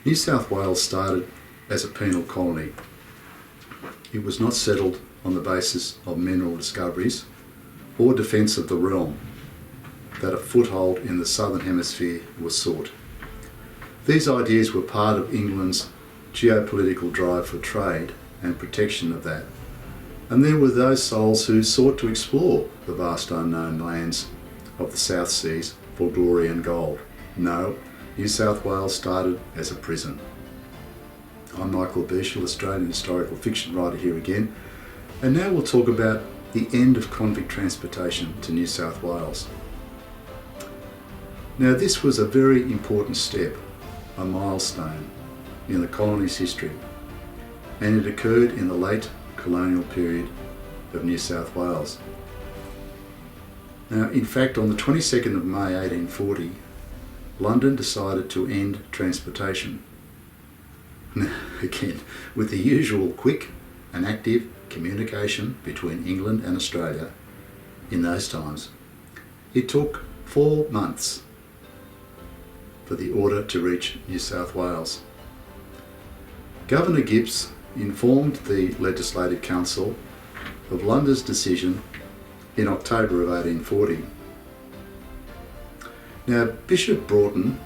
New South Wales started as a penal colony. It was not settled on the basis of mineral discoveries or defence of the realm that a foothold in the southern hemisphere was sought. These ideas were part of England's geopolitical drive for trade and protection of that. And there were those souls who sought to explore the vast unknown lands of the South Seas for glory and gold. No, New South Wales started as a prison. I'm Michael Birchall, Australian historical fiction writer here again, and now we'll talk about the end of convict transportation to New South Wales. Now this was a very important step, a milestone in the colony's history, and it occurred in the late colonial period of New South Wales. Now, in fact, on the 22nd of May 1840, London decided to end transportation. Again, with the usual quick and active communication between England and Australia in those times. It took 4 months for the order to reach New South Wales. Governor Gibbs informed the Legislative Council of London's decision in October of 1840. Now, Bishop Broughton,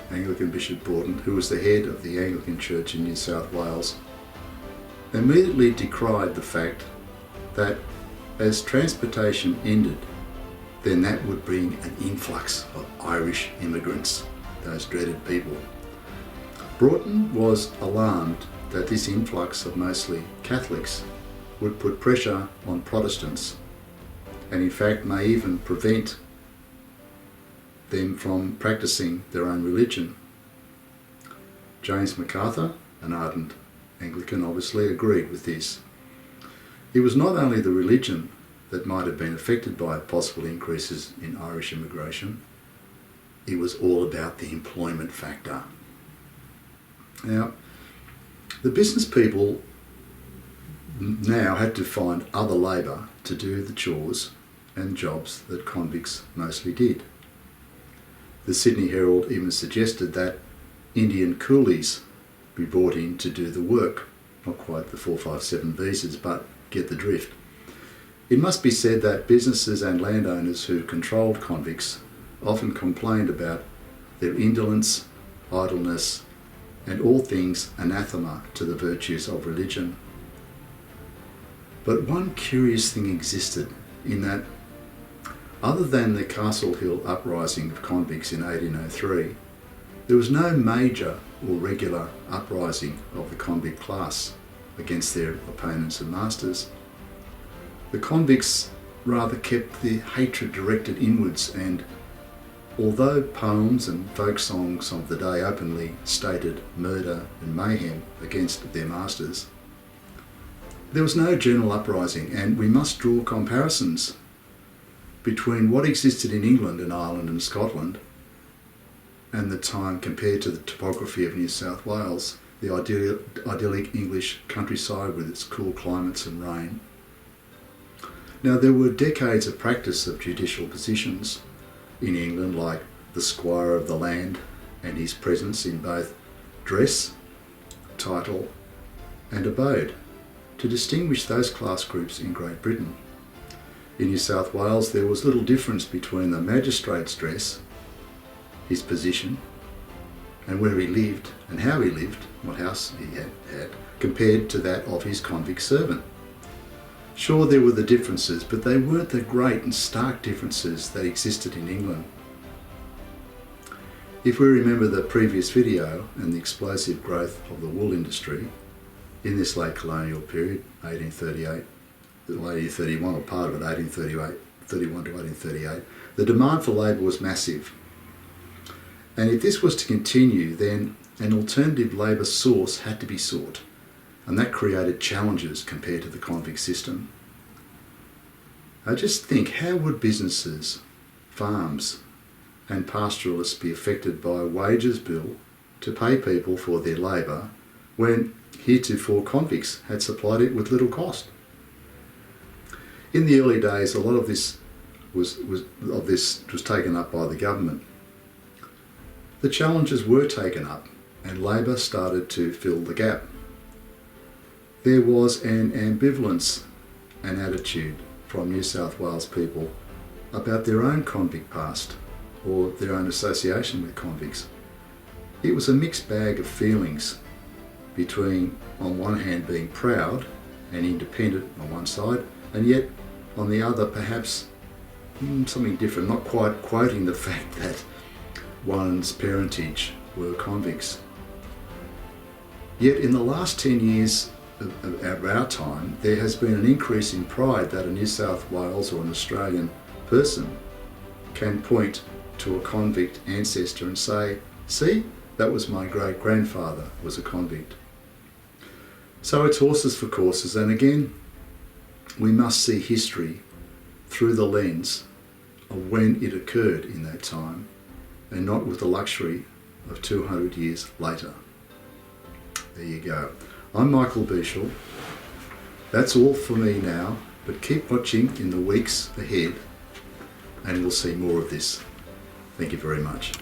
Anglican Bishop Broughton, who was the head of the Anglican Church in New South Wales, immediately decried the fact that as transportation ended, then that would bring an influx of Irish immigrants, those dreaded people. Broughton was alarmed that this influx of mostly Catholics would put pressure on Protestants and in fact may even prevent them from practicing their own religion. James MacArthur, an ardent Anglican, obviously agreed with this. It was not only the religion that might have been affected by possible increases in Irish immigration, it was all about the employment factor. Now, the business people now had to find other labour to do the chores and jobs that convicts mostly did. The Sydney Herald even suggested that Indian coolies be brought in to do the work, not quite the 457 visas, but get the drift. It must be said that businesses and landowners who controlled convicts often complained about their indolence, idleness, and all things anathema to the virtues of religion. But one curious thing existed in that, other than the Castle Hill uprising of convicts in 1803, there was no major or regular uprising of the convict class against their opponents and masters. The convicts rather kept their hatred directed inwards, and although poems and folk songs of the day openly stated murder and mayhem against their masters, there was no general uprising, and we must draw comparisons between what existed in England and Ireland and Scotland and the time compared to the topography of New South Wales, the idyllic English countryside with its cool climates and rain. Now, there were decades of practice of judicial positions in England, like the squire of the land and his presence in both dress, title and abode, to distinguish those class groups in Great Britain. In New South Wales, there was little difference between the magistrate's dress, his position, and where he lived and how he lived, what house he had, compared to that of his convict servant. Sure, there were the differences, but they weren't the great and stark differences that existed in England. If we remember the previous video and the explosive growth of the wool industry in this late colonial period, 1838, 1831, or part of it, 1831 to 1838, the demand for labour was massive. And if this was to continue, then an alternative labour source had to be sought, and that created challenges compared to the convict system. I just think, how would businesses, farms and pastoralists be affected by a wages bill to pay people for their labour when heretofore convicts had supplied it with little cost? In the early days, a lot of this was taken up by the government. The challenges were taken up and Labor started to fill the gap. There was an ambivalence and attitude from New South Wales people about their own convict past or their own association with convicts. It was a mixed bag of feelings between, on one hand, being proud and independent on one side, and yet on the other perhaps something different, not quite quoting the fact that one's parentage were convicts. Yet in the last 10 years of our time, there has been an increase in pride that a New South Wales or an Australian person can point to a convict ancestor and say, see, that was my great-grandfather was a convict. So it's horses for courses, and again, we must see history through the lens of when it occurred in that time, and not with the luxury of 200 years later. There you go. I'm Michael Beashall. That's all for me now, but keep watching in the weeks ahead and we'll see more of this. Thank you very much.